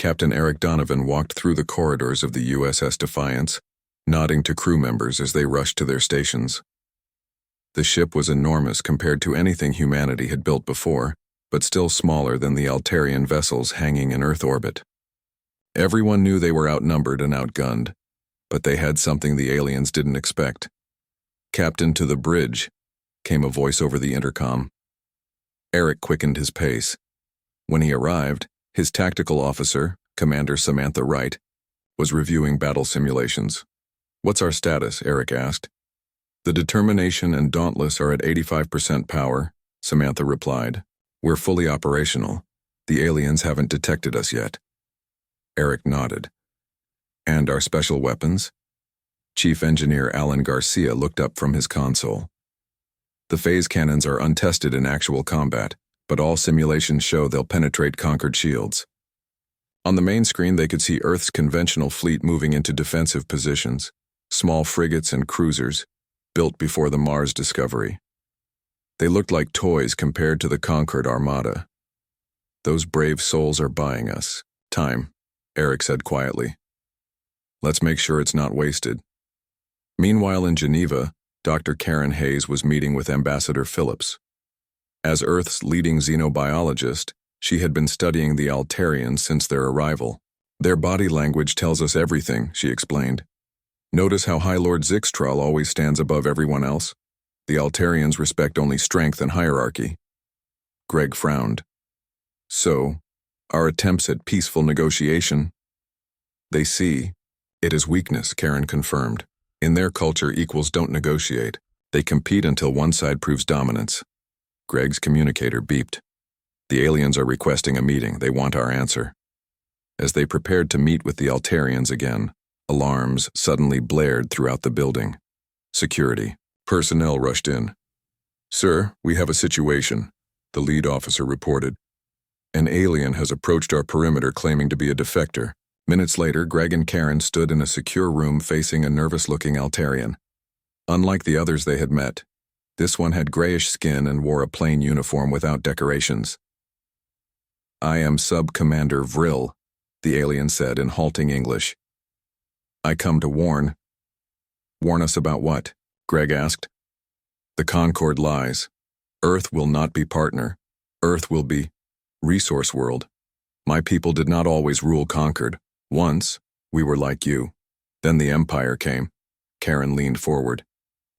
Captain Eric Donovan walked through the corridors of the USS Defiance, nodding to crew members as they rushed to their stations. The ship was enormous compared to anything humanity had built before, but still smaller than the Altarian vessels hanging in Earth orbit. Everyone knew they were outnumbered and outgunned, but they had something the aliens didn't expect. "Captain, to the bridge," came a voice over the intercom. Eric quickened his pace. When he arrived, his tactical officer, Commander Samantha Wright, was reviewing battle simulations. "What's our status?" Eric asked. "The Determination and Dauntless are at 85% power," Samantha replied. "We're fully operational. The aliens haven't detected us yet." Eric nodded. "And our special weapons?" Chief Engineer Alan Garcia looked up from his console. "The phase cannons are untested in actual combat, but all simulations show they'll penetrate conquered shields." On the main screen they could see Earth's conventional fleet moving into defensive positions, small frigates and cruisers, built before the Mars discovery. They looked like toys compared to the conquered armada. "Those brave souls are buying us time," Eric said quietly. "Let's make sure it's not wasted." Meanwhile in Geneva, Dr. Karen Hayes was meeting with Ambassador Phillips. As Earth's leading xenobiologist, she had been studying the Altarians since their arrival. "Their body language tells us everything," she explained. "Notice how High Lord Zixtral always stands above everyone else? The Altarians respect only strength and hierarchy." Greg frowned. "So, our attempts at peaceful negotiation?" "They see it as weakness," Karen confirmed. "In their culture, equals don't negotiate. They compete until one side proves dominance." Greg's communicator beeped. "The aliens are requesting a meeting. They want our answer." As they prepared to meet with the Altarians again, alarms suddenly blared throughout the building. Security. Personnel rushed in. "Sir, we have a situation," the lead officer reported. "An alien has approached our perimeter claiming to be a defector." Minutes later, Greg and Karen stood in a secure room facing a nervous-looking Altarian. Unlike the others they had met, this one had grayish skin and wore a plain uniform without decorations. "I am Sub-Commander Vril," the alien said in halting English. "I come to warn." "Warn us about what?" Greg asked. "The Concord lies. Earth will not be partner. Earth will be resource world. My people did not always rule Concord. Once, we were like you. Then the Empire came." Karen leaned forward.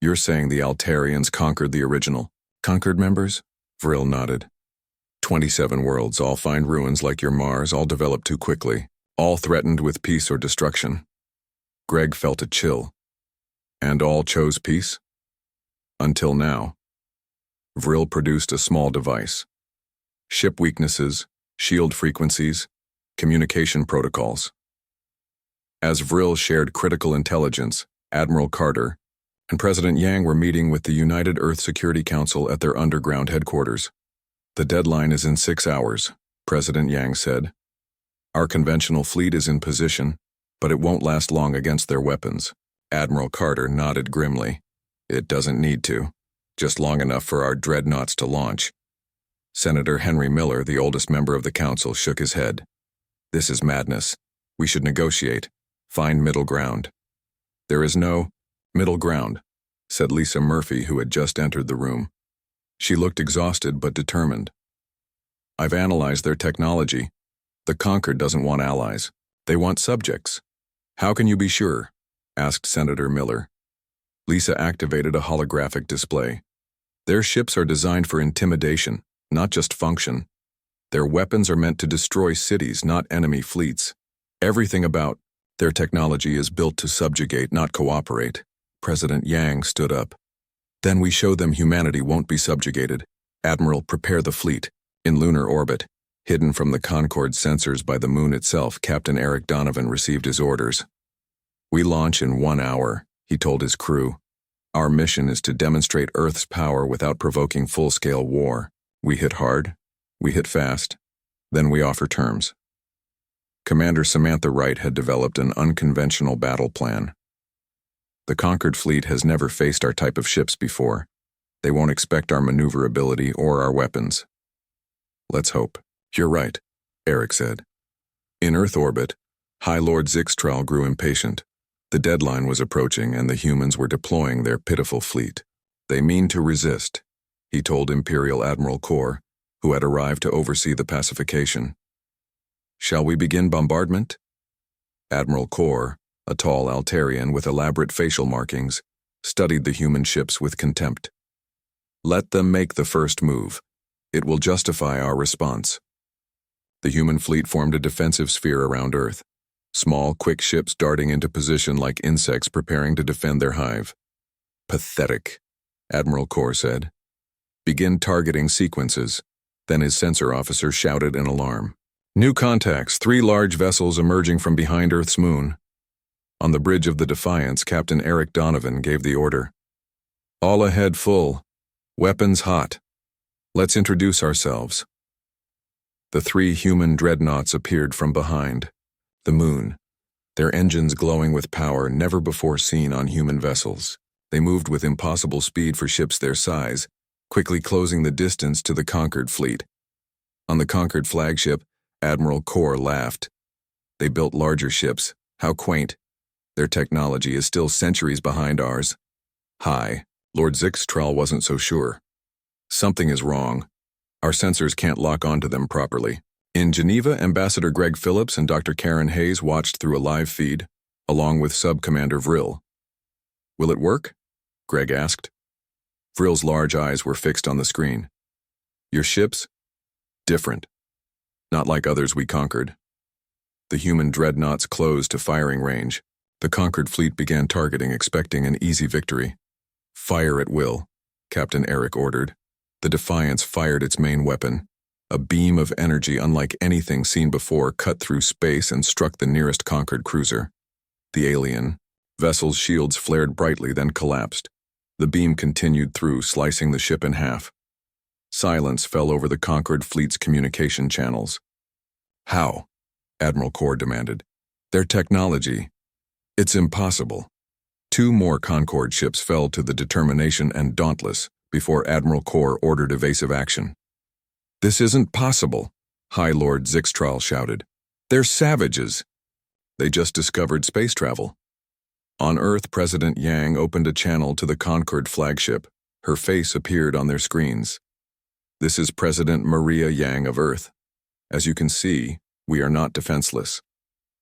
"You're saying the Altarians conquered the original Concord members?" Vril nodded. 27 worlds, all find ruins like your Mars, all developed too quickly, all threatened with peace or destruction." Greg felt a chill. "And all chose peace?" "Until now." Vril produced a small device. "Ship weaknesses, shield frequencies, communication protocols." As Vril shared critical intelligence, Admiral Carter and President Yang were meeting with the United Earth Security Council at their underground headquarters. "The deadline is in 6 hours," President Yang said. "Our conventional fleet is in position, but it won't last long against their weapons." Admiral Carter nodded grimly. "It doesn't need to. Just long enough for our dreadnoughts to launch." Senator Henry Miller, the oldest member of the council, shook his head. "This is madness. We should negotiate. Find middle ground." "There is no middle ground," said Lisa Murphy, who had just entered the room. She looked exhausted but determined. "I've analyzed their technology. The Conquered doesn't want allies. They want subjects." "How can you be sure?" asked Senator Miller. Lisa activated a holographic display. "Their ships are designed for intimidation, not just function. Their weapons are meant to destroy cities, not enemy fleets. Everything about their technology is built to subjugate, not cooperate." President Yang stood up. "Then we show them humanity won't be subjugated. Admiral, prepare the fleet." In lunar orbit, hidden from the Concorde sensors by the moon itself, Captain Eric Donovan received his orders. "We launch in 1 hour," he told his crew. "Our mission is to demonstrate Earth's power without provoking full-scale war. We hit hard, we hit fast, then we offer terms." Commander Samantha Wright had developed an unconventional battle plan. "The Conquered fleet has never faced our type of ships before. They won't expect our maneuverability or our weapons." "Let's hope." "You're right," Eric said. In Earth orbit, High Lord Zixtral grew impatient. The deadline was approaching and the humans were deploying their pitiful fleet. They mean to resist, he told Imperial Admiral Kor, who had arrived to oversee the pacification. Shall we begin bombardment? Admiral Kor, a tall Altarian with elaborate facial markings, studied the human ships with contempt. Let them make the first move. It will justify our response. The human fleet formed a defensive sphere around Earth, small, quick ships darting into position like insects preparing to defend their hive. Pathetic, Admiral Kor said. Begin targeting sequences. Then his sensor officer shouted in alarm. New contacts, 3 large vessels emerging from behind Earth's moon. On the bridge of the Defiance, Captain Eric Donovan gave the order. All ahead full. Weapons hot. Let's introduce ourselves. The 3 human dreadnoughts appeared from behind the moon, their engines glowing with power never before seen on human vessels. They moved with impossible speed for ships their size, quickly closing the distance to the conquered fleet. On the conquered flagship, Admiral Kor laughed. They built larger ships. How quaint. Their technology is still centuries behind ours. Hi, Lord Zixtral wasn't so sure. Something is wrong. Our sensors can't lock onto them properly. In Geneva, Ambassador Greg Phillips and Dr. Karen Hayes watched through a live feed, along with Sub-Commander Vril. Will it work? Greg asked. Vril's large eyes were fixed on the screen. Your ships? Different. Not like others we conquered. The human dreadnoughts closed to firing range. The conquered fleet began targeting, expecting an easy victory. Fire at will, Captain Eric ordered. The Defiance fired its main weapon. A beam of energy unlike anything seen before cut through space and struck the nearest conquered cruiser. The alien vessel's shields flared brightly, then collapsed. The beam continued through, slicing the ship in half. Silence fell over the conquered fleet's communication channels. How? Admiral Kor demanded. Their technology. It's impossible. 2 more Concorde ships fell to the Determination and Dauntless before Admiral Kor ordered evasive action. This isn't possible, High Lord Zixtral shouted. They're savages. They just discovered space travel. On Earth, President Yang opened a channel to the Concorde flagship. Her face appeared on their screens. This is President Maria Yang of Earth. As you can see, we are not defenseless.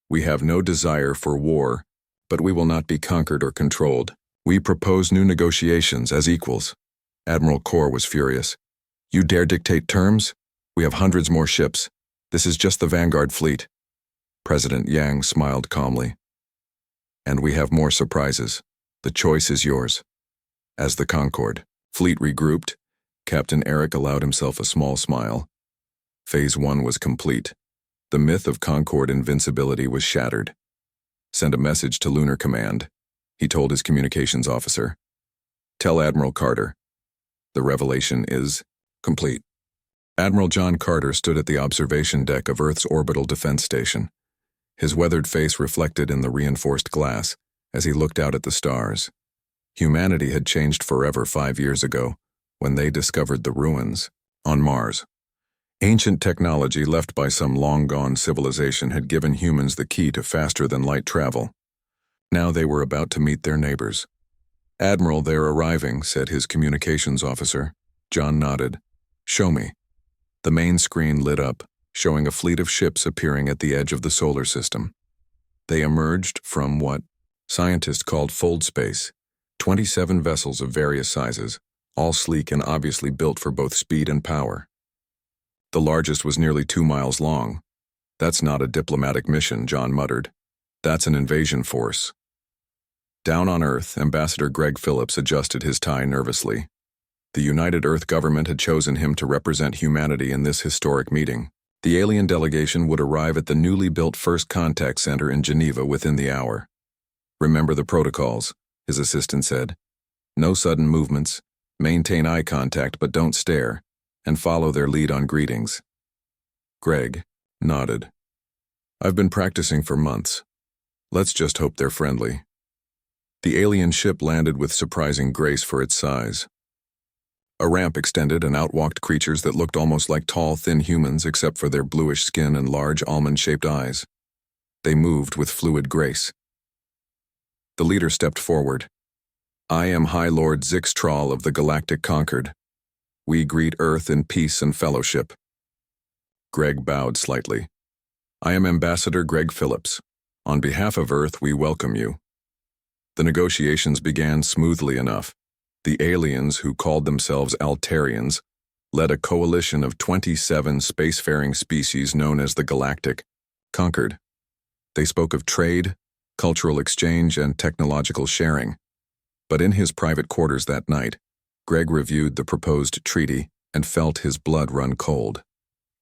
We have no desire for war, but we will not be conquered or controlled. We propose new negotiations as equals. Admiral Kor was furious. You dare dictate terms? We have hundreds more ships. This is just the Vanguard fleet. President Yang smiled calmly. And we have more surprises. The choice is yours. As the Concorde fleet regrouped, Captain Eric allowed himself a small smile. Phase 1 was complete. The myth of Concorde invincibility was shattered. Send a message to Lunar Command, he told his communications officer. Tell Admiral Carter. The revelation is complete. Admiral John Carter stood at the observation deck of Earth's orbital defense station. His weathered face reflected in the reinforced glass as he looked out at the stars. Humanity had changed forever 5 years ago, when they discovered the ruins on Mars. Ancient technology left by some long-gone civilization had given humans the key to faster-than-light travel. Now they were about to meet their neighbors. Admiral, they're arriving, said his communications officer. John nodded. Show me. The main screen lit up, showing a fleet of ships appearing at the edge of the solar system. They emerged from what scientists called fold space, 27 vessels of various sizes, all sleek and obviously built for both speed and power. The largest was nearly 2 miles long. That's not a diplomatic mission, John muttered. That's an invasion force. Down on Earth, Ambassador Greg Phillips adjusted his tie nervously. The United Earth government had chosen him to represent humanity in this historic meeting. The alien delegation would arrive at the newly built First Contact Center in Geneva within the hour. Remember the protocols, his assistant said. No sudden movements, maintain eye contact but don't stare, and follow their lead on greetings. Greg nodded. I've been practicing for months. Let's just hope they're friendly. The alien ship landed with surprising grace for its size. A ramp extended and out walked creatures that looked almost like tall, thin humans except for their bluish skin and large almond-shaped eyes. They moved with fluid grace. The leader stepped forward. "I am High Lord Zixtral of the Galactic Concord. We greet Earth in peace and fellowship." Greg bowed slightly. "I am Ambassador Greg Phillips. On behalf of Earth, we welcome you." The negotiations began smoothly enough. The aliens, who called themselves Altarians, led a coalition of 27 spacefaring species known as the Galactic Concord. They spoke of trade, cultural exchange, and technological sharing. But in his private quarters that night, Greg reviewed the proposed treaty and felt his blood run cold.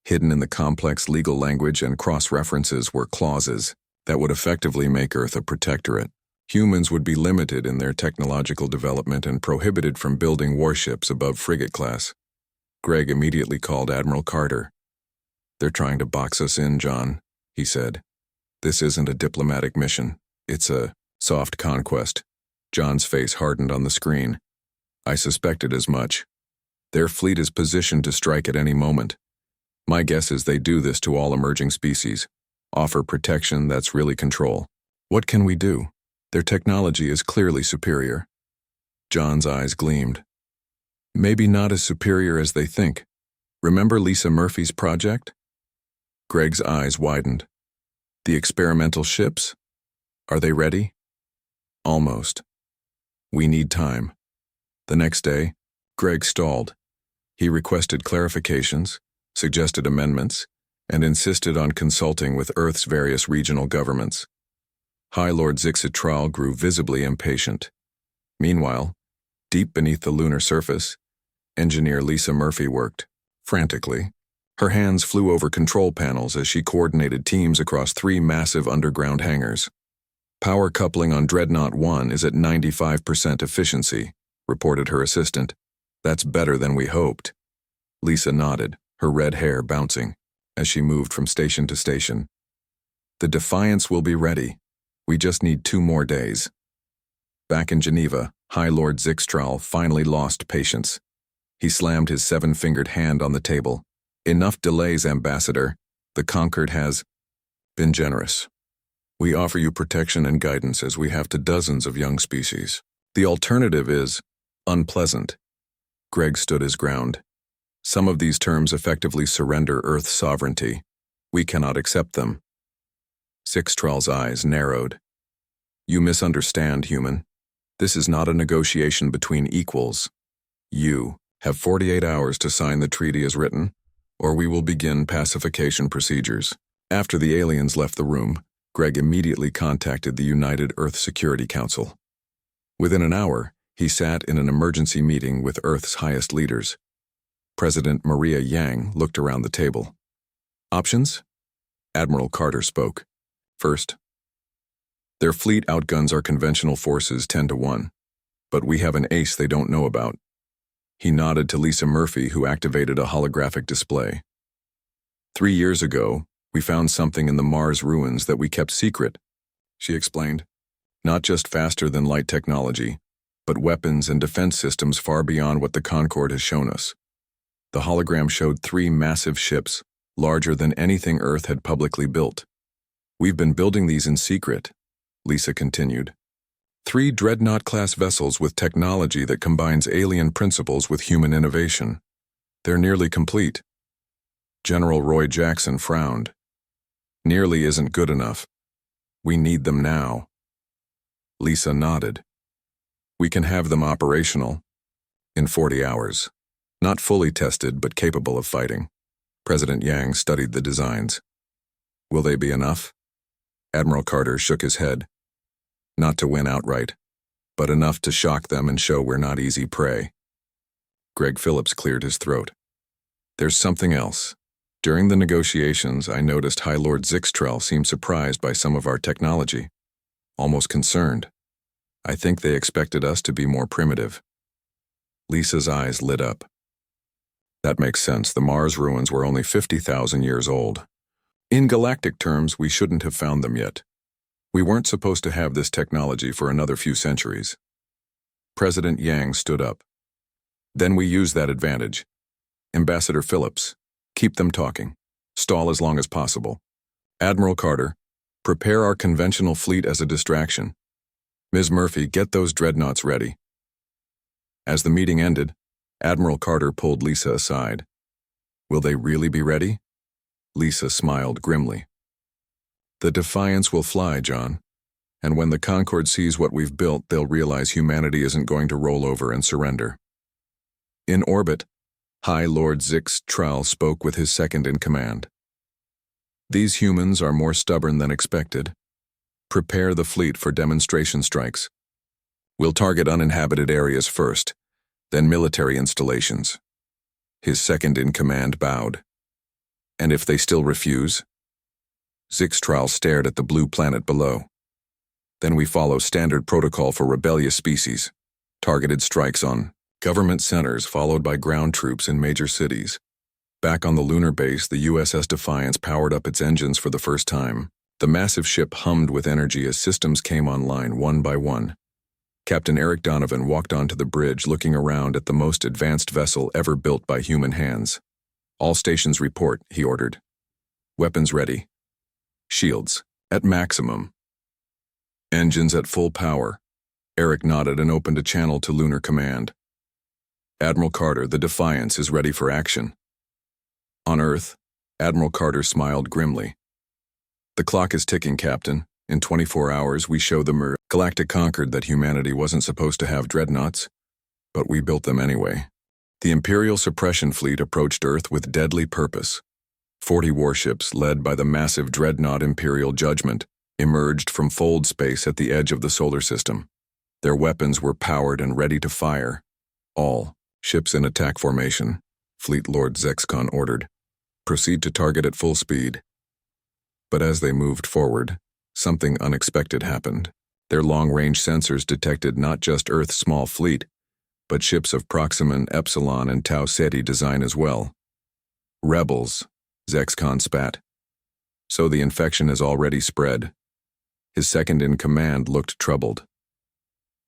Hidden in the complex legal language and cross-references were clauses that would effectively make Earth a protectorate. Humans would be limited in their technological development and prohibited from building warships above frigate class. Greg immediately called Admiral Carter. "They're trying to box us in, John," he said. "This isn't a diplomatic mission. It's a soft conquest." John's face hardened on the screen. "I suspected as much. Their fleet is positioned to strike at any moment. My guess is they do this to all emerging species. Offer protection that's really control. What can we do? Their technology is clearly superior." John's eyes gleamed. "Maybe not as superior as they think. Remember Lisa Murphy's project?" Greg's eyes widened. "The experimental ships? Are they ready?" "Almost. We need time." The next day, Greg stalled. He requested clarifications, suggested amendments, and insisted on consulting with Earth's various regional governments. High Lord Zixitral grew visibly impatient. Meanwhile, deep beneath the lunar surface, engineer Lisa Murphy worked, frantically. Her hands flew over control panels as she coordinated teams across 3 massive underground hangars. "Power coupling on Dreadnought 1 is at 95% efficiency," reported her assistant. "That's better than we hoped." Lisa nodded, her red hair bouncing, as she moved from station to station. "The Defiance will be ready. We just need 2 more days." Back in Geneva, High Lord Zixtral finally lost patience. He slammed his 7-fingered hand on the table. "Enough delays, Ambassador. The Concord has been generous. We offer you protection and guidance as we have to dozens of young species. The alternative is unpleasant." Greg stood his ground. "Some of these terms effectively surrender Earth's sovereignty. We cannot accept them." Zixtral's eyes narrowed. "You misunderstand, human. This is not a negotiation between equals. You have 48 hours to sign the treaty as written, or we will begin pacification procedures." After the aliens left the room, Greg immediately contacted the United Earth Security Council. Within an hour, he sat in an emergency meeting with Earth's highest leaders. President Maria Yang looked around the table. "Options?" Admiral Carter spoke. "First, their fleet outguns our conventional forces 10-1, but we have an ace they don't know about." He nodded to Lisa Murphy, who activated a holographic display. 3 years ago, we found something in the Mars ruins that we kept secret," she explained. "Not just faster-than-light technology, but weapons and defense systems far beyond what the Concord has shown us." The hologram showed 3 massive ships, larger than anything Earth had publicly built. "We've been building these in secret," Lisa continued. 3 Dreadnought-class vessels with technology that combines alien principles with human innovation. They're nearly complete." General Roy Jackson frowned. "Nearly isn't good enough. We need them now." Lisa nodded. "We can have them operational in 40 hours. Not fully tested, but capable of fighting." President Yang studied the designs. "Will they be enough?" Admiral Carter shook his head. "Not to win outright, but enough to shock them and show we're not easy prey." Greg Phillips cleared his throat. "There's something else. During the negotiations, I noticed High Lord Zixtral seemed surprised by some of our technology, almost concerned. I think they expected us to be more primitive." Lisa's eyes lit up. "That makes sense. The Mars ruins were only 50,000 years old. In galactic terms, we shouldn't have found them yet. We weren't supposed to have this technology for another few centuries." President Yang stood up. "Then we use that advantage. Ambassador Phillips, keep them talking. Stall as long as possible. Admiral Carter, Prepare our conventional fleet as a distraction. Ms. Murphy, get those dreadnoughts ready. As the meeting ended, Admiral Carter pulled Lisa aside. Will they really be ready? Lisa smiled grimly. The Defiance will fly, John. And when the Concorde sees what we've built, they'll realize humanity isn't going to roll over and surrender. In orbit, High Lord Zix Trall spoke with his second-in-command. These humans are more stubborn than expected. Prepare the fleet for demonstration strikes. We'll target uninhabited areas first, then military installations. His second-in-command bowed. And if they still refuse? Zix Trall stared at the blue planet below. Then we follow standard protocol for rebellious species. Targeted strikes on government centers followed by ground troops in major cities. Back on the lunar base, the USS Defiance powered up its engines for the first time. The massive ship hummed with energy as systems came online one by one. Captain Eric Donovan walked onto the bridge looking around at the most advanced vessel ever built by human hands. All stations report, he ordered. Weapons ready. Shields at maximum. Engines at full power. Eric nodded and opened a channel to Lunar Command. Admiral Carter, the Defiance is ready for action. On Earth, Admiral Carter smiled grimly. The clock is ticking, Captain. In 24 hours, we show the Galactic conquered that humanity wasn't supposed to have dreadnoughts, but we built them anyway. The Imperial Suppression Fleet approached Earth with deadly purpose. 40 warships, led by the massive Dreadnought Imperial Judgment, emerged from fold space at the edge of the solar system. Their weapons were powered and ready to fire. All ships in attack formation, Fleet Lord Zexcon ordered. Proceed to target at full speed. But as they moved forward, something unexpected happened. Their long-range sensors detected not just Earth's small fleet, but ships of Proxima, Epsilon, and Tau Ceti design as well. Rebels, Zexcon spat. So the infection has already spread. His second-in-command looked troubled.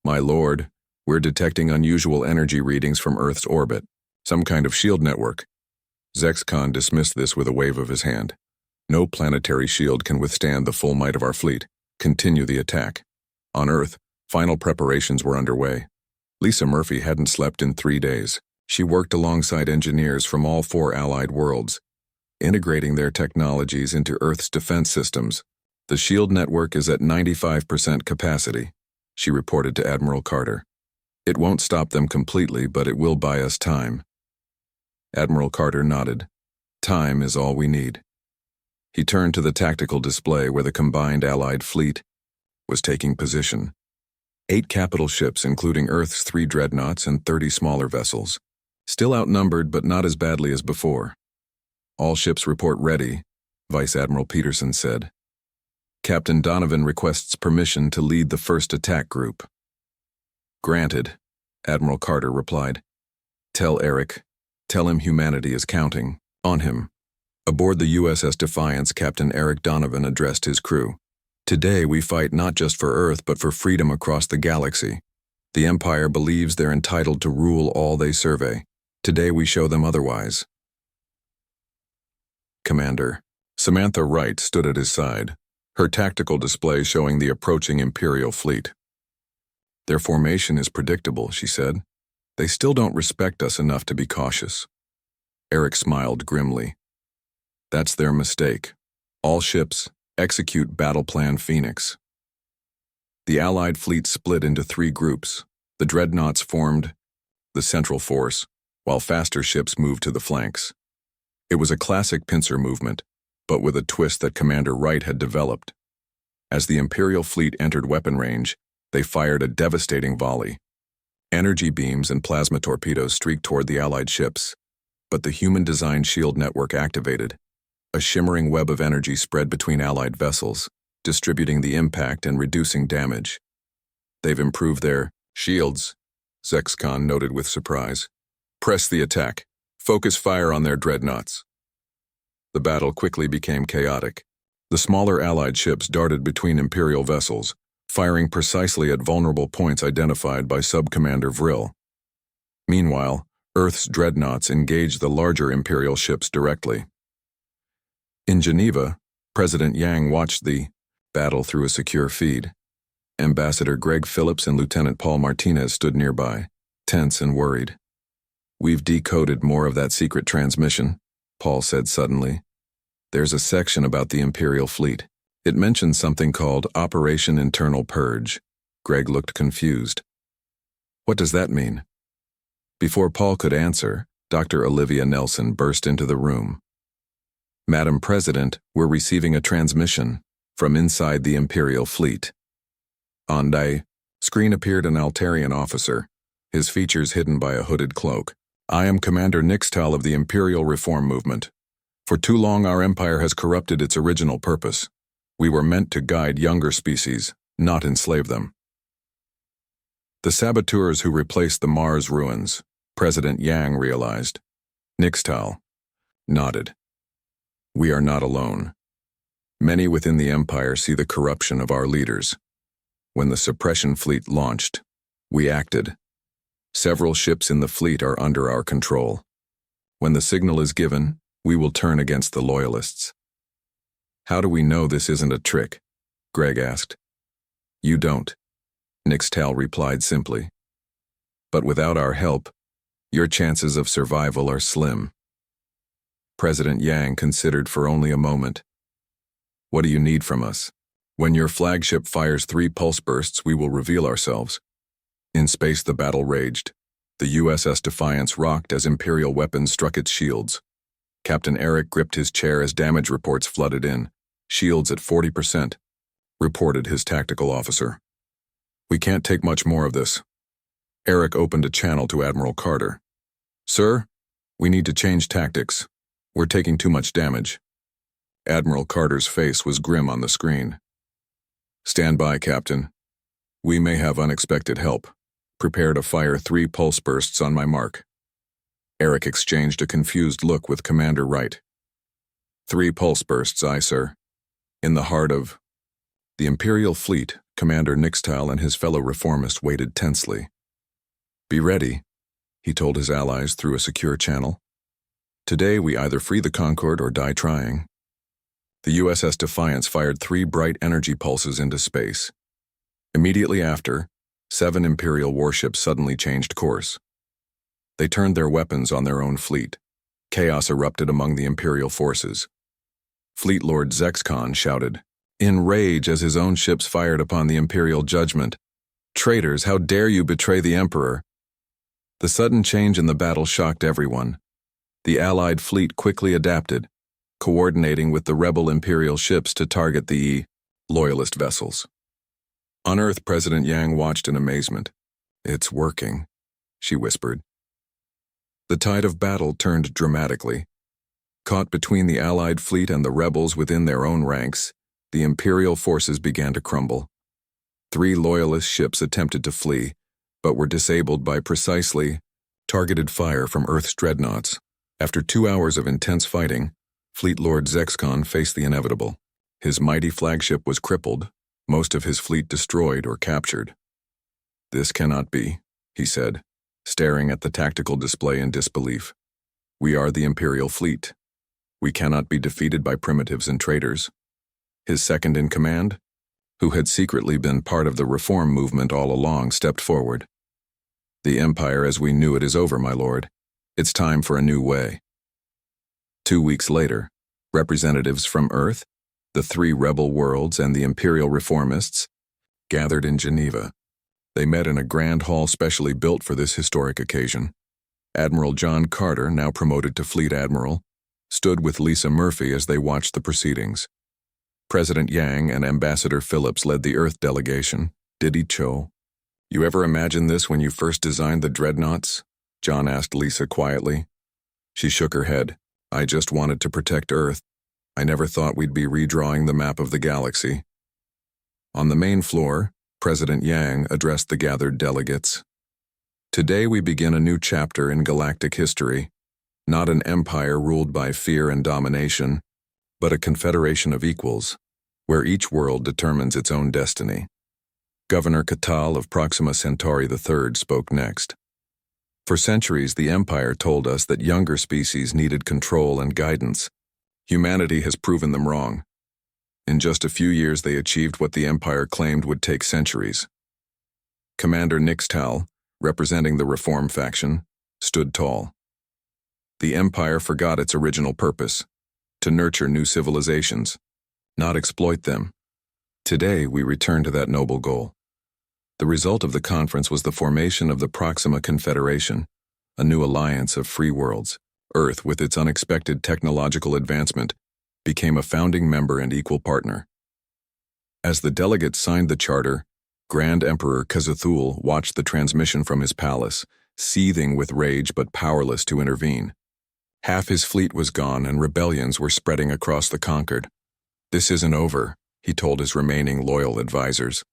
My lord, we're detecting unusual energy readings from Earth's orbit, some kind of shield network. Zexcon dismissed this with a wave of his hand. No planetary shield can withstand the full might of our fleet. Continue the attack. On Earth, final preparations were underway. Lisa Murphy hadn't slept in 3 days. She worked alongside engineers from all 4 allied worlds, integrating their technologies into Earth's defense systems. The shield network is at 95% capacity, she reported to Admiral Carter. It won't stop them completely, but it will buy us time. Admiral Carter nodded. Time is all we need. He turned to the tactical display where the combined Allied fleet was taking position. 8 capital ships, including Earth's 3 dreadnoughts and 30 smaller vessels. Still outnumbered, but not as badly as before. All ships report ready, Vice Admiral Peterson said. Captain Donovan requests permission to lead the first attack group. Granted, Admiral Carter replied. Tell him humanity is counting on him. Aboard the USS Defiance, Captain Eric Donovan addressed his crew. Today we fight not just for Earth, but for freedom across the galaxy. The Empire believes they're entitled to rule all they survey. Today we show them otherwise. Commander. Samantha Wright stood at his side, her tactical display showing the approaching Imperial fleet. Their formation is predictable, she said. They still don't respect us enough to be cautious. Eric smiled grimly. That's their mistake. All ships, execute Battle Plan Phoenix. The Allied fleet split into 3 groups. The dreadnoughts formed the central force, while faster ships moved to the flanks. It was a classic pincer movement, but with a twist that Commander Wright had developed. As the Imperial fleet entered weapon range, they fired a devastating volley. Energy beams and plasma torpedoes streaked toward the Allied ships, but the human-designed shield network activated. A shimmering web of energy spread between Allied vessels, distributing the impact and reducing damage. They've improved their shields, Zexcon noted with surprise. Press the attack. Focus fire on their dreadnoughts. The battle quickly became chaotic. The smaller Allied ships darted between Imperial vessels, firing precisely at vulnerable points identified by Sub-Commander Vril. Meanwhile, Earth's dreadnoughts engaged the larger Imperial ships directly. In Geneva, President Yang watched the Battle through a secure feed. Ambassador Greg Phillips and Lieutenant Paul Martinez stood nearby, tense and worried. "We've decoded more of that secret transmission," Paul said suddenly. "There's a section about the Imperial fleet. It mentions something called Operation Internal Purge." Greg looked confused. "What does that mean?" Before Paul could answer, Dr. Olivia Nelson burst into the room. "Madam President, we're receiving a transmission from inside the Imperial fleet." On the screen appeared an Altarian officer, his features hidden by a hooded cloak. "I am Commander Nixtal of the Imperial Reform Movement. For too long our empire has corrupted its original purpose. We were meant to guide younger species, not enslave them." The saboteurs who replaced the Mars ruins, President Yang realized. Nixtal nodded. "We are not alone. Many within the Empire see the corruption of our leaders. When the suppression fleet launched, we acted. Several ships in the fleet are under our control. When the signal is given, we will turn against the loyalists." "How do we know this isn't a trick?" Greg asked. "You don't," Nixtal replied simply. "But without our help, your chances of survival are slim." President Yang considered for only a moment. "What do you need from us?" "When your flagship fires 3 pulse bursts, we will reveal ourselves." In space the battle raged. The USS Defiance rocked as Imperial weapons struck its shields. Captain Eric gripped his chair as damage reports flooded in. "Shields at 40%, reported his tactical officer. "We can't take much more of this." Eric opened a channel to Admiral Carter. "Sir, we need to change tactics. We're taking too much damage." Admiral Carter's face was grim on the screen. "Stand by, Captain. We may have unexpected help. Prepare to fire 3 pulse bursts on my mark." Eric exchanged a confused look with Commander Wright. 3 pulse bursts, aye, sir. In the heart of the Imperial fleet, Commander Nixtal and his fellow reformist waited tensely. "Be ready," he told his allies through a secure channel. "Today we either free the Concorde or die trying." The USS Defiance fired 3 bright energy pulses into space. Immediately after, 7 Imperial warships suddenly changed course. They turned their weapons on their own fleet. Chaos erupted among the Imperial forces. Fleet Lord Zexcon shouted, in rage as his own ships fired upon the Imperial judgment, "Traitors, how dare you betray the Emperor?" The sudden change in the battle shocked everyone. The Allied fleet quickly adapted, coordinating with the rebel Imperial ships to target the Loyalist vessels. On Earth, President Yang watched in amazement. "It's working," she whispered. The tide of battle turned dramatically. Caught between the Allied fleet and the rebels within their own ranks, the Imperial forces began to crumble. 3 Loyalist ships attempted to flee, but were disabled by precisely targeted fire from Earth's dreadnoughts. After 2 hours of intense fighting, Fleet Lord Zexcon faced the inevitable. His mighty flagship was crippled, most of his fleet destroyed or captured. "This cannot be," he said, staring at the tactical display in disbelief. "We are the Imperial fleet. We cannot be defeated by primitives and traitors." His second-in-command, who had secretly been part of the reform movement all along, stepped forward. "The Empire as we knew it is over, my lord. It's time for a new way." 2 weeks later, representatives from Earth, the 3 rebel worlds, and the Imperial reformists gathered in Geneva. They met in a grand hall specially built for this historic occasion. Admiral John Carter, now promoted to Fleet Admiral, stood with Lisa Murphy as they watched the proceedings. President Yang and Ambassador Phillips led the Earth delegation. "Didi Cho, you ever imagine this when you first designed the Dreadnoughts?" John asked Lisa quietly. She shook her head. "I just wanted to protect Earth. I never thought we'd be redrawing the map of the galaxy." On the main floor, President Yang addressed the gathered delegates. "Today we begin a new chapter in galactic history, not an empire ruled by fear and domination, but a confederation of equals, where each world determines its own destiny." Governor Catal of Proxima Centauri III spoke next. "For centuries, the Empire told us that younger species needed control and guidance. Humanity has proven them wrong. In just a few years they achieved what the Empire claimed would take centuries. Commander Nixtal, representing the Reform faction, stood tall. The Empire forgot its original purpose, to nurture new civilizations, not exploit them. Today we return to that noble goal. The result of the conference was the formation of the Proxima Confederation, a new alliance of free worlds. Earth, with its unexpected technological advancement, became a founding member and equal partner. As the delegates signed the charter, Grand Emperor Kazathul watched the transmission from his palace, seething with rage but powerless to intervene. Half his fleet was gone and rebellions were spreading across the conquered. "This isn't over," he told his remaining loyal advisors.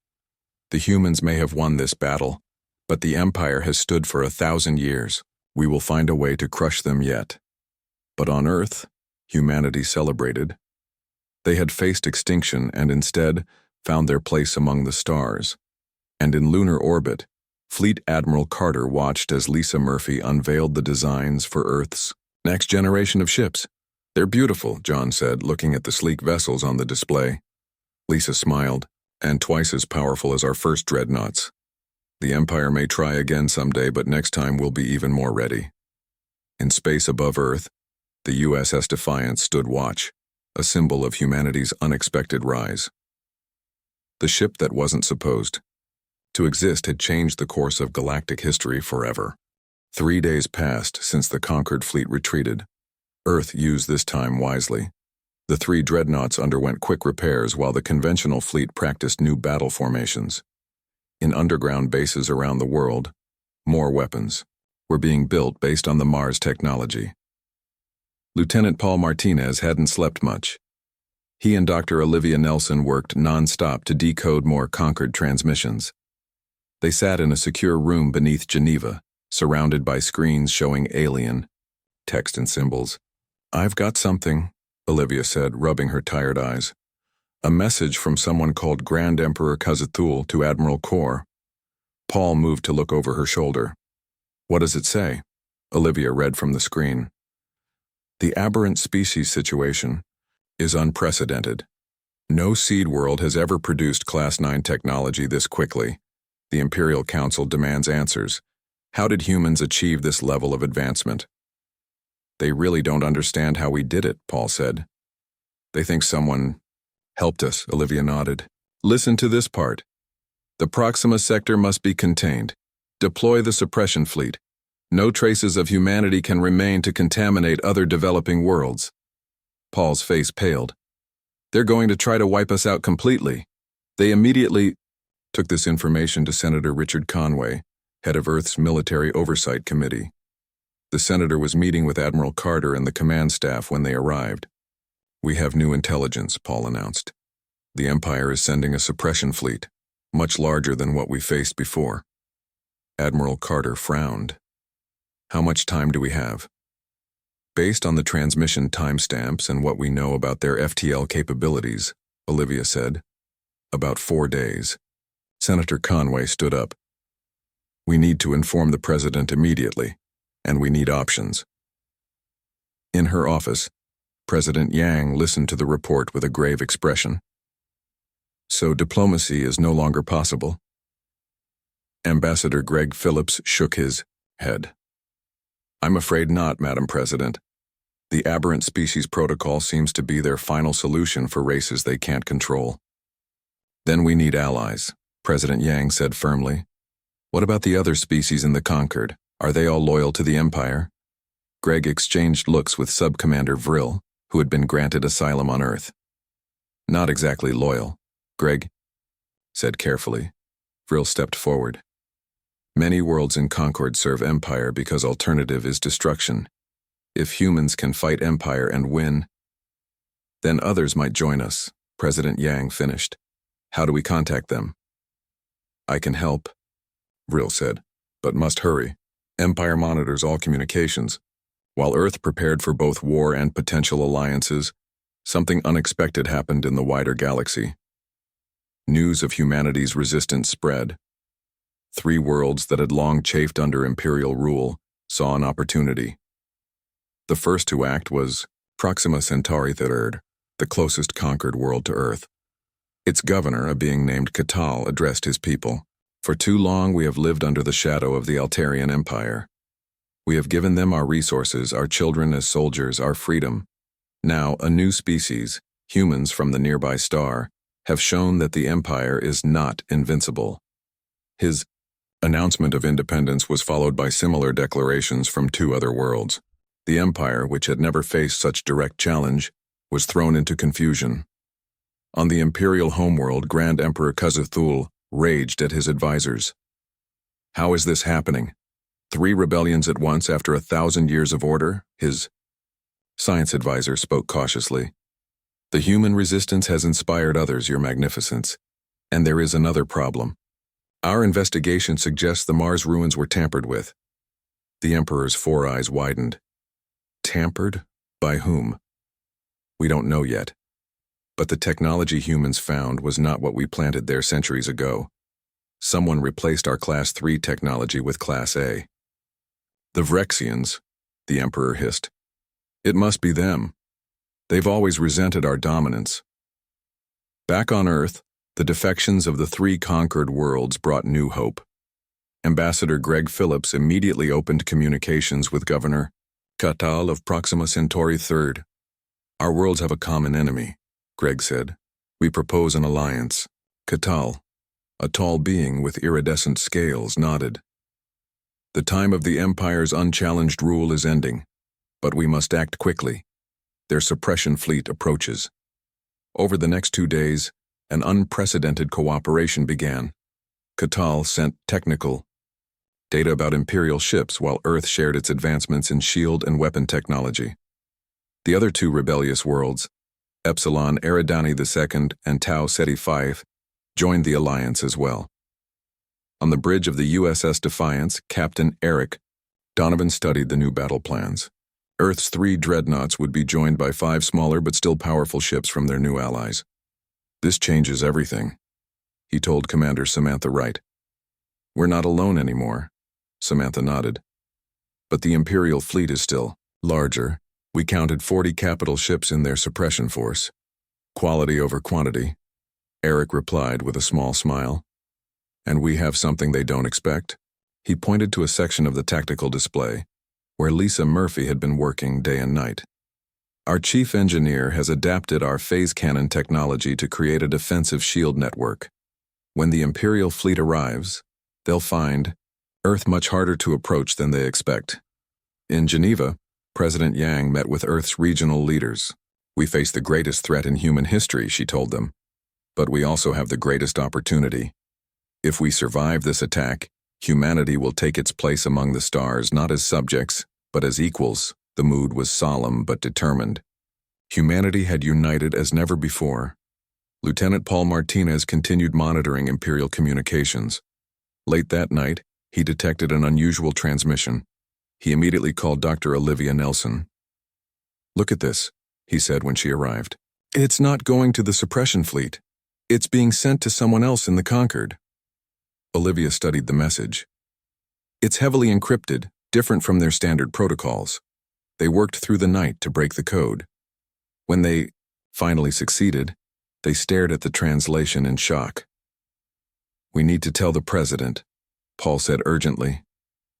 "The humans may have won this battle, but the Empire has stood for 1,000 years. We will find a way to crush them yet." But on Earth, humanity celebrated. They had faced extinction and instead found their place among the stars. And in lunar orbit, Fleet Admiral Carter watched as Lisa Murphy unveiled the designs for Earth's next generation of ships. "They're beautiful," John said, looking at the sleek vessels on the display. Lisa smiled, "And twice as powerful as our first dreadnoughts. The Empire may try again someday, but next time we'll be even more ready." In space above Earth, the USS Defiance stood watch, a symbol of humanity's unexpected rise. The ship that wasn't supposed to exist had changed the course of galactic history forever. 3 days passed since the conquered fleet retreated. Earth used this time wisely. The 3 dreadnoughts underwent quick repairs while the conventional fleet practiced new battle formations. In underground bases around the world, more weapons were being built based on the Mars technology. Lieutenant Paul Martinez hadn't slept much. He and Dr. Olivia Nelson worked non-stop to decode more conquered transmissions. They sat in a secure room beneath Geneva, surrounded by screens showing alien text and symbols. "I've got something," Olivia said, rubbing her tired eyes. "A message from someone called Grand Emperor Kazathul to Admiral Kor." Paul moved to look over her shoulder. "What does it say?" Olivia read from the screen. "The aberrant species situation is unprecedented. No seed world has ever produced Class 9 technology this quickly. The Imperial Council demands answers. How did humans achieve this level of advancement?" "They really don't understand how we did it," Paul said. "They think someone helped us," Olivia nodded. "Listen to this part. The Proxima sector must be contained. Deploy the suppression fleet. No traces of humanity can remain to contaminate other developing worlds." Paul's face paled. "They're going to try to wipe us out completely." They immediately took this information to Senator Richard Conway, head of Earth's Military Oversight Committee. The senator was meeting with Admiral Carter and the command staff when they arrived. "We have new intelligence," Paul announced. "The Empire is sending a suppression fleet, much larger than what we faced before." Admiral Carter frowned. "How much time do we have?" "Based on the transmission timestamps and what we know about their FTL capabilities," Olivia said, "about 4 days." Senator Conway stood up. "We need to inform the president immediately, and we need options." In her office, President Yang listened to the report with a grave expression. "So diplomacy is no longer possible?" Ambassador Greg Phillips shook his head. "I'm afraid not, Madam President. The aberrant species protocol seems to be their final solution for races they can't control." "Then we need allies," President Yang said firmly. "What about the other species in the Concord? Are they all loyal to the Empire?" Greg exchanged looks with Sub-Commander Vril, who had been granted asylum on Earth. "Not exactly loyal," Greg said carefully. Vril stepped forward. "Many worlds in Concord serve Empire because alternative is destruction. If humans can fight Empire and win, then others might join us," President Yang finished. "How do we contact them?" "I can help," Vril said, "but must hurry. Empire monitors all communications." While Earth prepared for both war and potential alliances, something unexpected happened in the wider galaxy. News of humanity's resistance spread. 3 worlds that had long chafed under Imperial rule saw an opportunity. The first to act was Proxima Centauri III, the closest conquered world to Earth. Its governor, a being named Catal, addressed his people. For too long we have lived under the shadow of the Altarian Empire. We have given them our resources, our children as soldiers, our freedom. Now, a new species, humans from the nearby star, have shown that the Empire is not invincible. His announcement of independence was followed by similar declarations from two other worlds. The Empire, which had never faced such direct challenge, was thrown into confusion. On the Imperial homeworld, Grand Emperor Khazad-Thul raged at his advisors. How is this happening? 3 rebellions at once after 1,000 years of order? His science advisor spoke cautiously. The human resistance has inspired others, Your Magnificence. And there is another problem. Our investigation suggests the Mars ruins were tampered with. The Emperor's 4 eyes widened. Tampered? By whom? We don't know yet. But the technology humans found was not what we planted there centuries ago. Someone replaced our Class 3 technology with Class A. The Vrexians, the Emperor hissed. It must be them. They've always resented our dominance. Back on Earth, the defections of the 3 conquered worlds brought new hope. Ambassador Greg Phillips immediately opened communications with Governor Catal of Proxima Centauri III. Our worlds have a common enemy, Greg said. We propose an alliance. Catal, a tall being with iridescent scales, nodded. The time of the Empire's unchallenged rule is ending, but we must act quickly. Their suppression fleet approaches. Over the next 2 days, an unprecedented cooperation began. Catal sent technical data about Imperial ships while Earth shared its advancements in shield and weapon technology. The other 2 rebellious worlds, Epsilon Eridani II and Tau Ceti V, joined the alliance as well. On the bridge of the USS Defiance, Captain Eric Donovan studied the new battle plans. Earth's 3 dreadnoughts would be joined by 5 smaller but still powerful ships from their new allies. This changes everything, he told Commander Samantha Wright. We're not alone anymore, Samantha nodded. But the Imperial fleet is still larger. We counted 40 capital ships in their suppression force. Quality over quantity, Eric replied with a small smile. And we have something they don't expect. He pointed to a section of the tactical display, where Lisa Murphy had been working day and night. Our chief engineer has adapted our phase cannon technology to create a defensive shield network. When the Imperial fleet arrives, they'll find Earth much harder to approach than they expect. In Geneva, President Yang met with Earth's regional leaders. We face the greatest threat in human history, she told them. But we also have the greatest opportunity. If we survive this attack, humanity will take its place among the stars, not as subjects, but as equals. The mood was solemn but determined. Humanity had united as never before. Lieutenant Paul Martinez continued monitoring Imperial communications. Late that night, he detected an unusual transmission. He immediately called Dr. Olivia Nelson. Look at this, he said when she arrived. It's not going to the suppression fleet. It's being sent to someone else in the Concord. Olivia studied the message. It's heavily encrypted, different from their standard protocols. They worked through the night to break the code. When they finally succeeded, they stared at the translation in shock. We need to tell the president, Paul said urgently.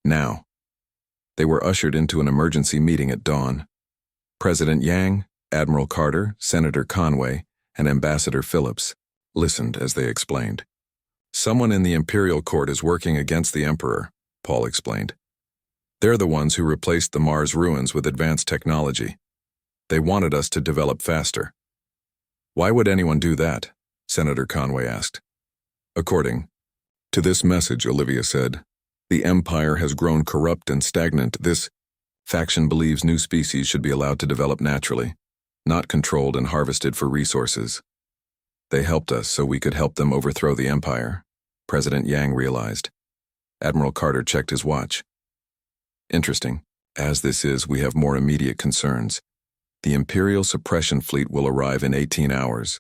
Now. They were ushered into an emergency meeting at dawn. President Yang, Admiral Carter, Senator Conway, and Ambassador Phillips listened as they explained. Someone in the Imperial Court is working against the Emperor, Paul explained. They're the ones who replaced the Mars ruins with advanced technology. They wanted us to develop faster. Why would anyone do that? Senator Conway asked. According to this message, Olivia said, the Empire has grown corrupt and stagnant. This faction believes new species should be allowed to develop naturally, not controlled and harvested for resources. They helped us so we could help them overthrow the Empire, President Yang realized. Admiral Carter checked his watch. Interesting. As this is, we have more immediate concerns. The Imperial suppression fleet will arrive in 18 hours.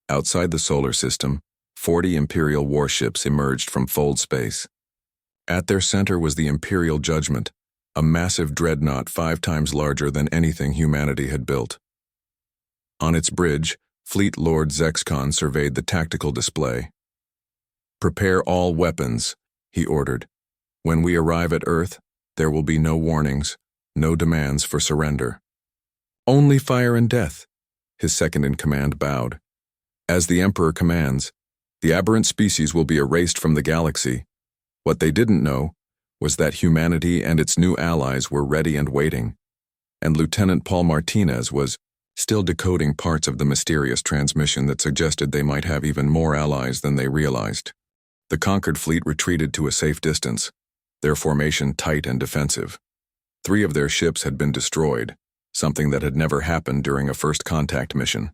Outside the solar system, 40 Imperial warships emerged from fold space. At their center was the Imperial Judgment, a massive dreadnought 5 times larger than anything humanity had built. On its bridge, Fleet Lord Zexcon surveyed the tactical display. "Prepare all weapons," he ordered. "When we arrive at Earth, there will be no warnings, no demands for surrender." "Only fire and death," his second-in-command bowed. "As the Emperor commands, the aberrant species will be erased from the galaxy." What they didn't know was that humanity and its new allies were ready and waiting, and Lieutenant Paul Martinez was still decoding parts of the mysterious transmission that suggested they might have even more allies than they realized. The conquered fleet retreated to a safe distance, their formation tight and defensive. 3 of their ships had been destroyed, something that had never happened during a first contact mission.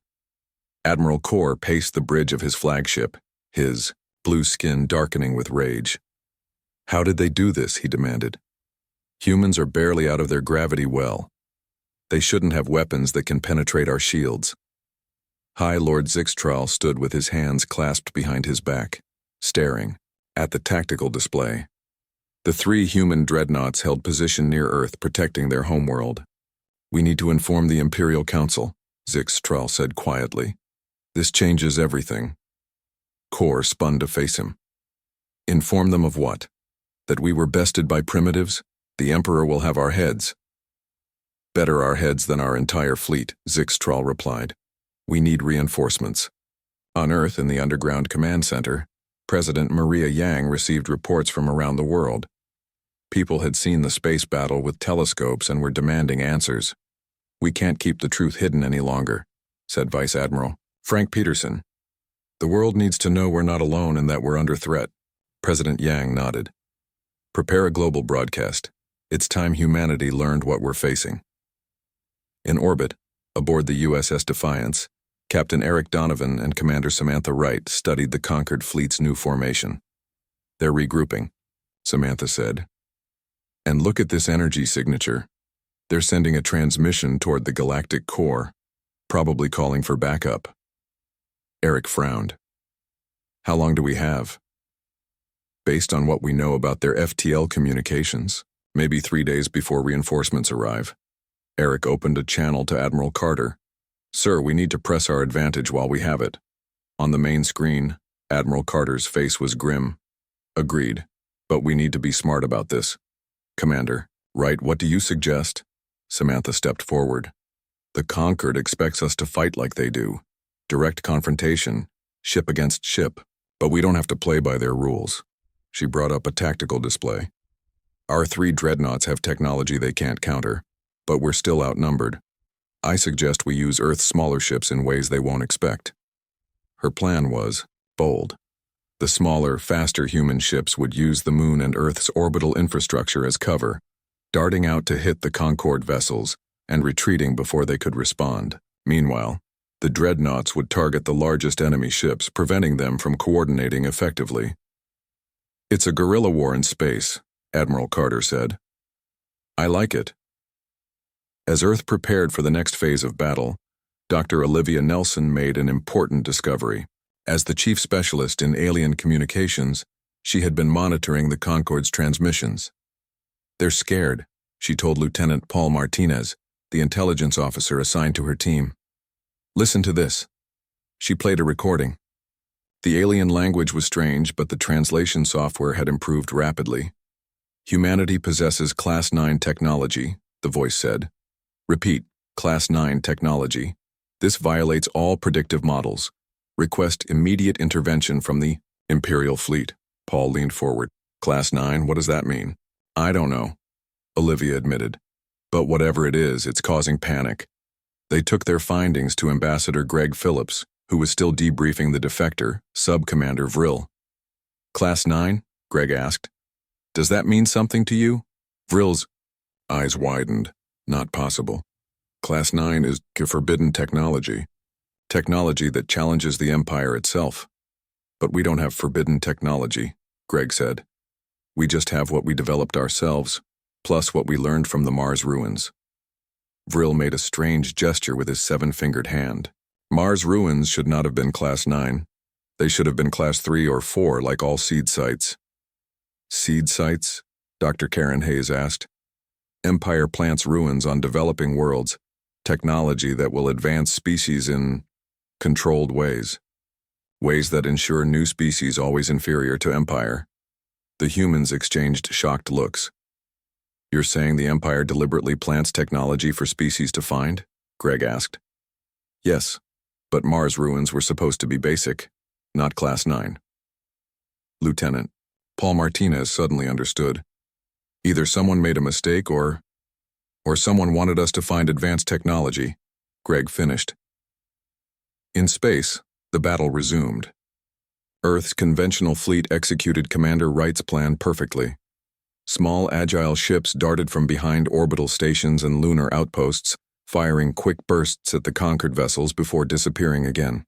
Admiral Kor paced the bridge of his flagship, his blue skin darkening with rage. "How did they do this?" he demanded. "Humans are barely out of their gravity well. They shouldn't have weapons that can penetrate our shields." High Lord Zixtral stood with his hands clasped behind his back, staring at the tactical display. The 3 human dreadnoughts held position near Earth, protecting their homeworld. "We need to inform the Imperial Council," Zixtral said quietly. "This changes everything." Kor spun to face him. "Inform them of what? That we were bested by primitives? The Emperor will have our heads." "Better our heads than our entire fleet," Zixtral replied. "We need reinforcements." On Earth, in the underground command center, President Maria Yang received reports from around the world. People had seen the space battle with telescopes and were demanding answers. "We can't keep the truth hidden any longer," said Vice Admiral Frank Peterson. "The world needs to know we're not alone and that we're under threat." President Yang nodded. "Prepare a global broadcast. It's time humanity learned what we're facing." In orbit, aboard the USS Defiance, Captain Eric Donovan and Commander Samantha Wright studied the conquered fleet's new formation. "They're regrouping," Samantha said. "And look at this energy signature. They're sending a transmission toward the galactic core, probably calling for backup." Eric frowned. "How long do we have?" "Based on what we know about their FTL communications, maybe 3 days before reinforcements arrive." Eric opened a channel to Admiral Carter. "Sir, we need to press our advantage while we have it." On the main screen, Admiral Carter's face was grim. "Agreed, but we need to be smart about this." "Commander, Wright, what do you suggest?" Samantha stepped forward. "The Conquered expects us to fight like they do. Direct confrontation, ship against ship, but we don't have to play by their rules." She brought up a tactical display. "Our 3 dreadnoughts have technology they can't counter, but we're still outnumbered. I suggest we use Earth's smaller ships in ways they won't expect." Her plan was bold. The smaller, faster human ships would use the Moon and Earth's orbital infrastructure as cover, darting out to hit the Concorde vessels and retreating before they could respond. Meanwhile, the dreadnoughts would target the largest enemy ships, preventing them from coordinating effectively. "It's a guerrilla war in space," Admiral Carter said. "I like it." As Earth prepared for the next phase of battle, Dr. Olivia Nelson made an important discovery. As the chief specialist in alien communications, she had been monitoring the Concorde's transmissions. "They're scared," she told Lieutenant Paul Martinez, the intelligence officer assigned to her team. "Listen to this." She played a recording. The alien language was strange, but the translation software had improved rapidly. "Humanity possesses Class 9 technology," the voice said. "Repeat, Class 9 technology. This violates all predictive models. Request immediate intervention from the Imperial Fleet." Paul leaned forward. "Class 9, what does that mean?" "I don't know," Olivia admitted. "But whatever it is, it's causing panic." They took their findings to Ambassador Greg Phillips, who was still debriefing the defector, Sub-Commander Vril. "Class 9? Greg asked. "Does that mean something to you?" Vril's eyes widened. "Not possible. Class 9 is forbidden technology. Technology that challenges the Empire itself. But we don't have forbidden technology," Greg said. "We just have what we developed ourselves, plus what we learned from the Mars ruins." Vril made a strange gesture with his 7-fingered hand. "Mars ruins should not have been Class 9. They should have been Class 3 or 4 like all seed sites." "Seed sites?" Dr. Karen Hayes asked. "Empire plants ruins on developing worlds, Technology that will advance species in controlled ways. Ways that ensure new species always inferior to Empire. The humans exchanged shocked looks. You're saying the Empire deliberately plants technology for species to find? Greg asked. Yes, but Mars ruins were supposed to be basic, not Class 9. Lieutenant, Paul Martinez suddenly understood. Either someone made a mistake or someone wanted us to find advanced technology, Greg finished. In space, the battle resumed. Earth's conventional fleet executed Commander Wright's plan perfectly. Small, agile ships darted from behind orbital stations and lunar outposts, firing quick bursts at the conquered vessels before disappearing again.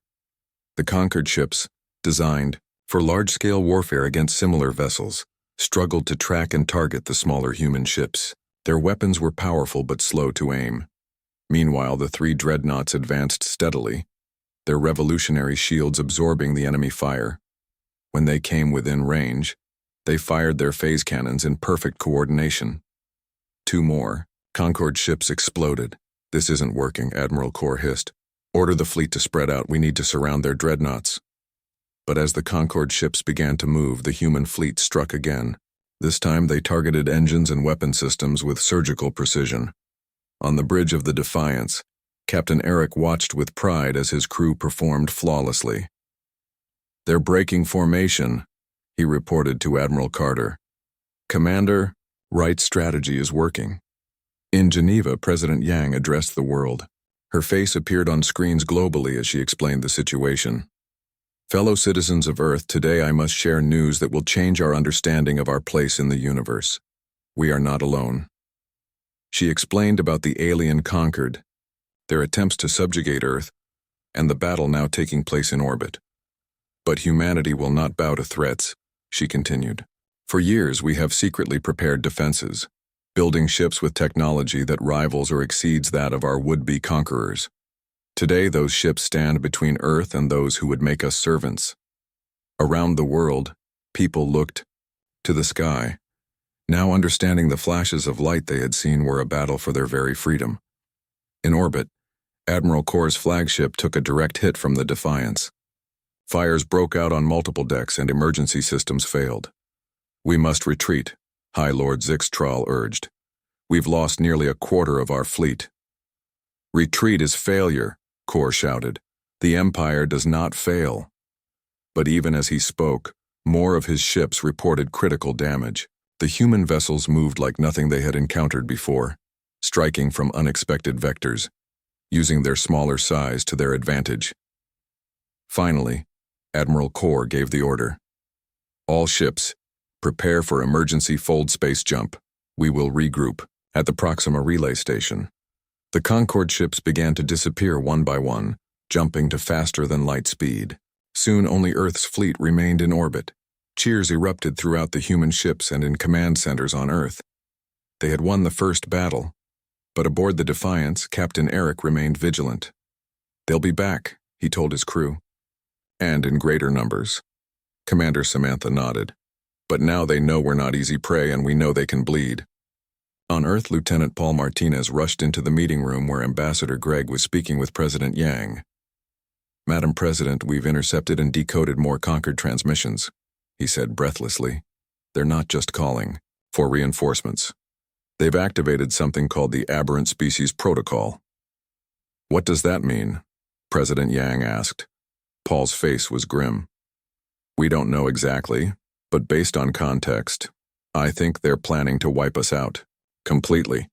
The conquered ships, designed for large-scale warfare against similar vessels, struggled to track and target the smaller human ships. Their weapons were powerful but slow to aim. Meanwhile, the three dreadnoughts advanced steadily, their revolutionary shields absorbing the enemy fire. When they came within range, they fired their phase cannons in perfect coordination. Two more Concorde ships exploded. This isn't working, Admiral Core hissed. Order the fleet to spread out. We need to surround their dreadnoughts. But as the Concorde ships began to move, the human fleet struck again. This time they targeted engines and weapon systems with surgical precision. On the bridge of the Defiance, Captain Eric watched with pride as his crew performed flawlessly. They're breaking formation, he reported to Admiral Carter. Commander, Wright's strategy is working. In Geneva, President Yang addressed the world. Her face appeared on screens globally as she explained the situation. Fellow citizens of Earth, today I must share news that will change our understanding of our place in the universe. We are not alone. She explained about the alien Concord, their attempts to subjugate Earth, and the battle now taking place in orbit. But humanity will not bow to threats, she continued. For years we have secretly prepared defenses, building ships with technology that rivals or exceeds that of our would-be conquerors. Today those ships stand between Earth and those who would make us servants. Around the world, people looked to the sky, now understanding the flashes of light they had seen were a battle for their very freedom. In orbit, Admiral Core's flagship took a direct hit from the Defiance. Fires broke out on multiple decks and emergency systems failed. We must retreat, High Lord Zixtral urged. We've lost nearly a quarter of our fleet. Retreat is failure, Core shouted. The Empire does not fail. But even as he spoke, more of his ships reported critical damage. The human vessels moved like nothing they had encountered before, striking from unexpected vectors, using their smaller size to their advantage. Finally, Admiral Core gave the order. All ships, prepare for emergency fold space jump. We will regroup at the Proxima relay station. The Concorde ships began to disappear one by one, jumping to faster than light speed. Soon only Earth's fleet remained in orbit. Cheers erupted throughout the human ships and in command centers on Earth. They had won the first battle, but aboard the Defiance, Captain Eric remained vigilant. They'll be back, he told his crew. And in greater numbers. Commander Samantha nodded. But now they know we're not easy prey and we know they can bleed. On Earth, Lieutenant Paul Martinez rushed into the meeting room where Ambassador Greg was speaking with President Yang. Madam President, we've intercepted and decoded more Concord transmissions, he said breathlessly. They're not just calling for reinforcements. They've activated something called the Aberrant Species Protocol. What does that mean? President Yang asked. Paul's face was grim. We don't know exactly, but based on context, I think they're planning to wipe us out. Completely.